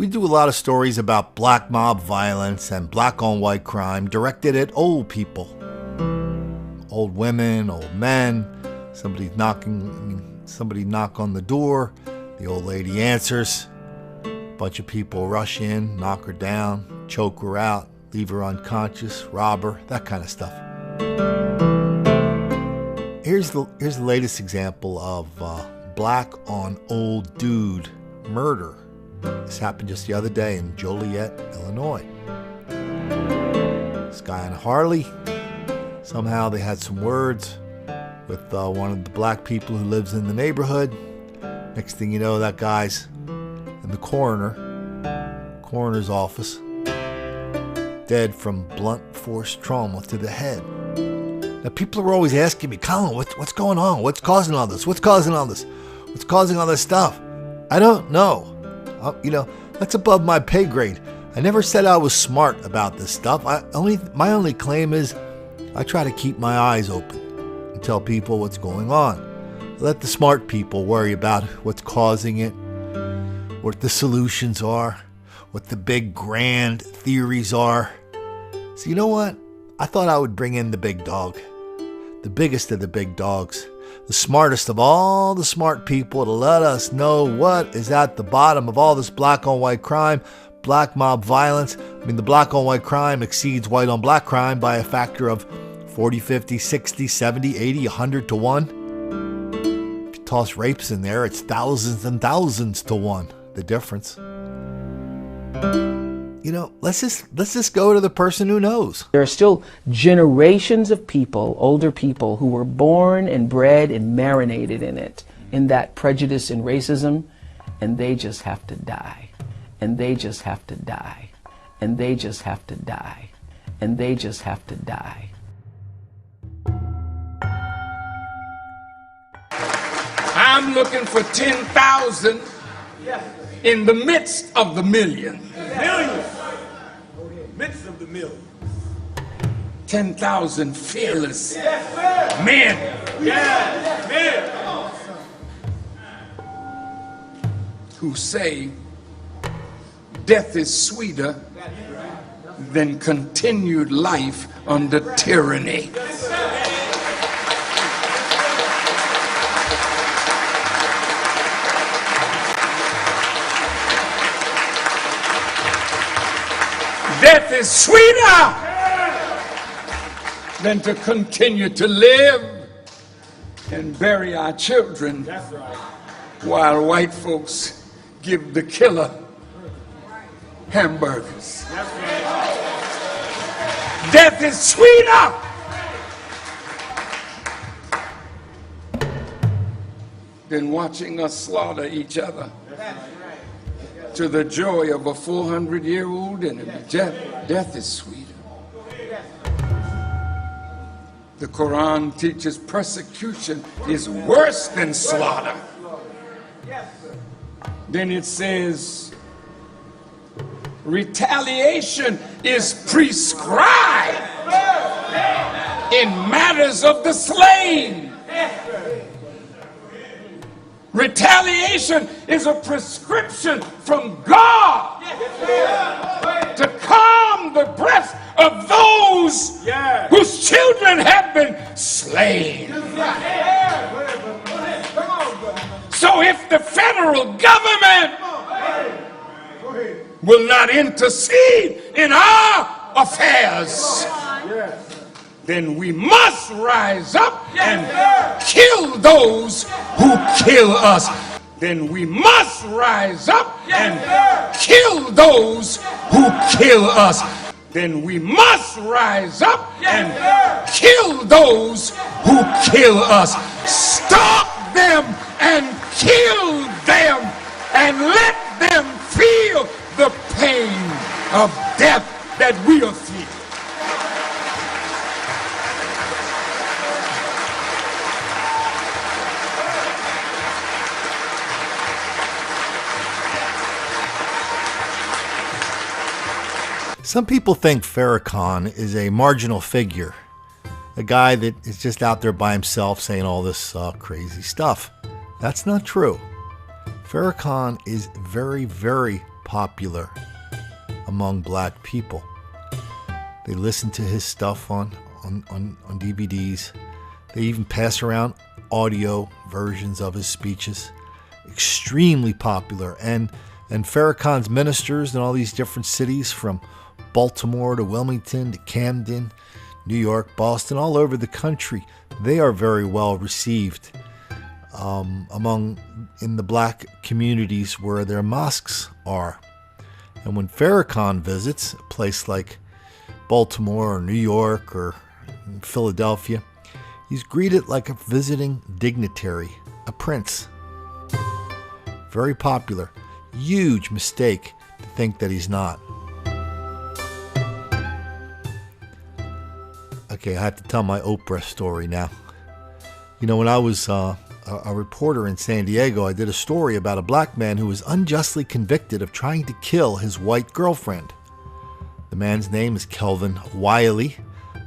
We do a lot of stories about black mob violence and black on white crime directed at old people. Old women, old men, somebody knock on the door, the old lady answers, a bunch of people rush in, knock her down, choke her out, leave her unconscious, rob her, that kind of stuff. Here's the latest example of black on old dude murder. This happened just the other day in Joliet, Illinois. This guy on a Harley, somehow they had some words with one of the black people who lives in the neighborhood. Next thing you know, that guy's in the coroner's office, dead from blunt force trauma to the head. Now, people are always asking me, Colin, what's going on? What's causing all this? What's causing all this? What's causing all this stuff? I don't know. That's above my pay grade. I never said I was smart about this stuff. My only claim is I try to keep my eyes open and tell people what's going on. Let the smart people worry about what's causing it, what the solutions are, what the big grand theories are. So you know what? I thought I would bring in the big dog, the biggest of the big dogs, the smartest of all the smart people to let us know what is at the bottom of all this black on white crime, black mob violence. The black on white crime exceeds white on black crime by a factor of 40, 50, 60, 70, 80, 100 to 1. If you toss rapes in there, it's thousands and thousands to 1, the difference. Let's just go to the person who knows. There are still generations of people, older people, who were born and bred and marinated in that prejudice and racism, and they just have to die. And they just have to die. And they just have to die. And they just have to die. I'm looking for 10,000 in the midst of the million. Millions. Midst of the million. 10,000 fearless Yes, men. Yes, men. Who say death is sweeter than continued life under tyranny. Death is sweeter than to continue to live and bury our children while white folks give the killer hamburgers. Death is sweeter than watching us slaughter each other to the joy of a 400-year-old enemy. Death is sweeter. The Quran teaches persecution is worse than slaughter. Then it says retaliation is prescribed in matters of the slain. Retaliation is a prescription from God to calm the breath of those whose children have been slain. So if the federal government will not intercede in our affairs, then we must rise up and kill those who kill us. Then we must rise up and kill those who kill us. Then we must rise up and kill those who kill us. Stop them and kill them and let them feel the pain of death that we are feeling. Some people think Farrakhan is a marginal figure, a guy that is just out there by himself saying all this crazy stuff. That's not true. Farrakhan is very, very popular among black people. They listen to his stuff on DVDs. They even pass around audio versions of his speeches. Extremely popular. And Farrakhan's ministers in all these different cities, from Baltimore to Wilmington to Camden, New York, Boston, all over the country, they are very well received in the black communities where their mosques are. And when Farrakhan visits a place like Baltimore or New York or Philadelphia, he's greeted like a visiting dignitary, a prince. Very popular. Huge mistake to think that he's not. Okay, I have to tell my Oprah story now. You know, when I was a reporter in San Diego, I did a story about a black man who was unjustly convicted of trying to kill his white girlfriend. The man's name is Kelvin Wiley.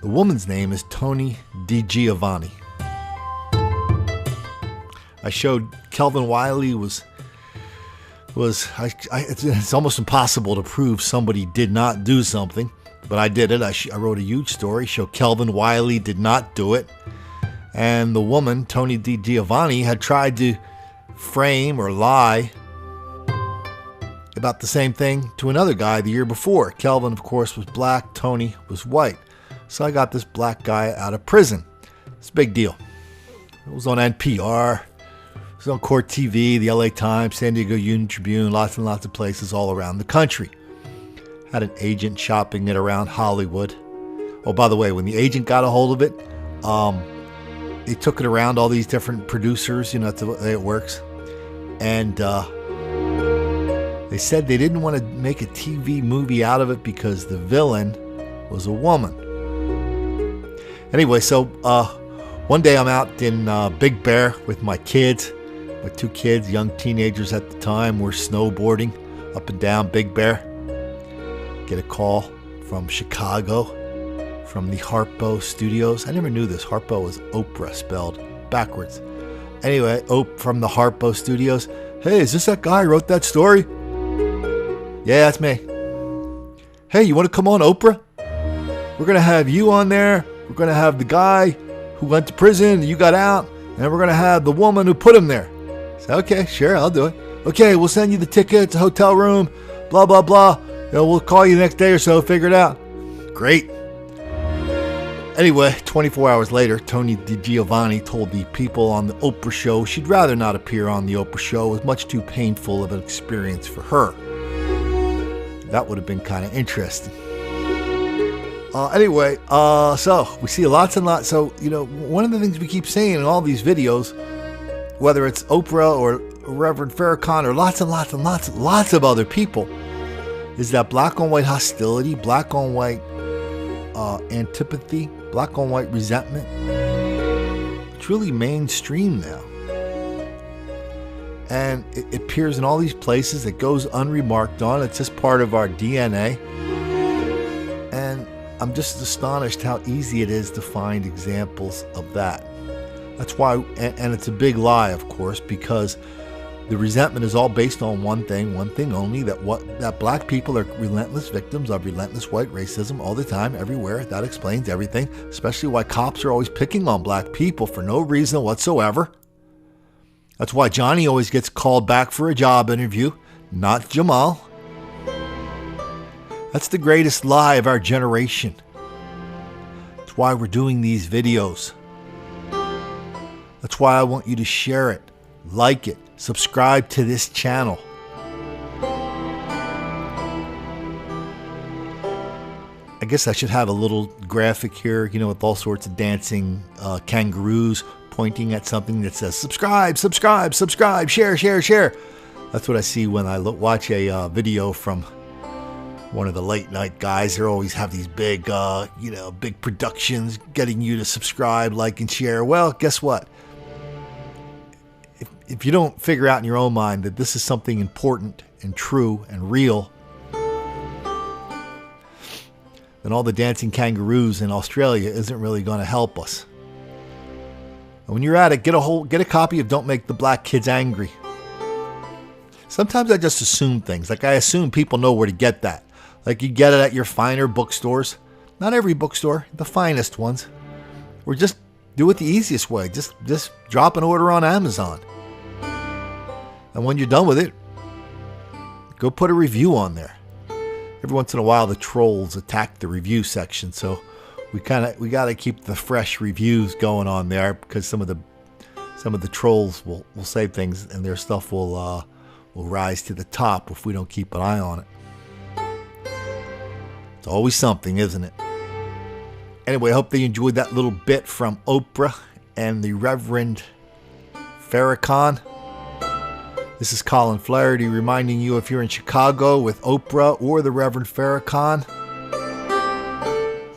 The woman's name is Tony DiGiovanni. I showed Kelvin Wiley it's almost impossible to prove somebody did not do something, but I did it. I wrote a huge story, show Kelvin Wiley did not do it. And the woman, Tony DiGiovanni, had tried to frame or lie about the same thing to another guy the year before. Kelvin, of course, was black. Tony was white. So I got this black guy out of prison. It's a big deal. It was on NPR. It was on Court TV, the LA Times, San Diego Union-Tribune, lots and lots of places all around the country. Had an agent shopping it around Hollywood. Oh, by the way, when the agent got a hold of it, they took it around all these different producers, you know, that's the way it works. And they said they didn't want to make a TV movie out of it because the villain was a woman. Anyway, so one day I'm out in Big Bear with my kids, my two kids, young teenagers at the time. We're snowboarding up and down Big Bear. Get a call from Chicago, from the Harpo Studios. I never knew this. Harpo was Oprah spelled backwards. Anyway, from the Harpo Studios. Hey, is this that guy who wrote that story? Yeah, that's me. Hey, you want to come on Oprah? We're going to have you on there. We're going to have the guy who went to prison and you got out. And we're going to have the woman who put him there. I said, okay, sure, I'll do it. Okay, we'll send you the tickets, a hotel room, blah, blah, blah. You know, we'll call you the next day or so, figure it out. Great. Anyway, 24 hours later, Tony DiGiovanni told the people on the Oprah show she'd rather not appear on the Oprah show. It was much too painful of an experience for her. That would have been kind of interesting. Anyway, so we see lots and lots. So, you know, one of the things we keep saying in all these videos, whether it's Oprah or Reverend Farrakhan or lots and lots and lots of other people, is that black on white hostility, black on white antipathy, black on white resentment. It's really mainstream now. And it appears in all these places. It goes unremarked on. It's just part of our DNA. And I'm just astonished how easy it is to find examples of that. That's why, and it's a big lie, of course, because the resentment is all based on one thing only, that black people are relentless victims of relentless white racism all the time, everywhere. That explains everything, especially why cops are always picking on black people for no reason whatsoever. That's why Johnny always gets called back for a job interview, not Jamal. That's the greatest lie of our generation. That's why we're doing these videos. That's why I want you to share it, like it, subscribe to this channel. I guess I should have a little graphic here, you know, with all sorts of dancing kangaroos pointing at something that says subscribe, subscribe, subscribe, share, share, share. That's what I see when I watch a video from one of the late night guys. They always have these big, big productions getting you to subscribe, like, and share. Well, guess what? If you don't figure out in your own mind that this is something important and true and real, then all the dancing kangaroos in Australia isn't really going to help us. And when you're at it, get a copy of Don't Make the Black Kids Angry. Sometimes I just assume things. Like I assume people know where to get that. Like you get it at your finer bookstores. Not every bookstore, the finest ones. Or just do it the easiest way. Just drop an order on Amazon. And when you're done with it, go put a review on there. Every once in a while the trolls attack the review section, so we got to keep the fresh reviews going on there, because some of the trolls will say things and their stuff will rise to the top if we don't keep an eye on it. It's always something, isn't it? Anyway, I hope they enjoyed that little bit from Oprah and the Reverend Farrakhan. This is Colin Flaherty reminding you, if you're in Chicago with Oprah or the Reverend Farrakhan,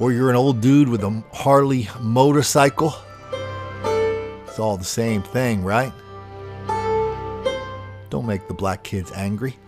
or you're an old dude with a Harley motorcycle, it's all the same thing, right? Don't make the black kids angry.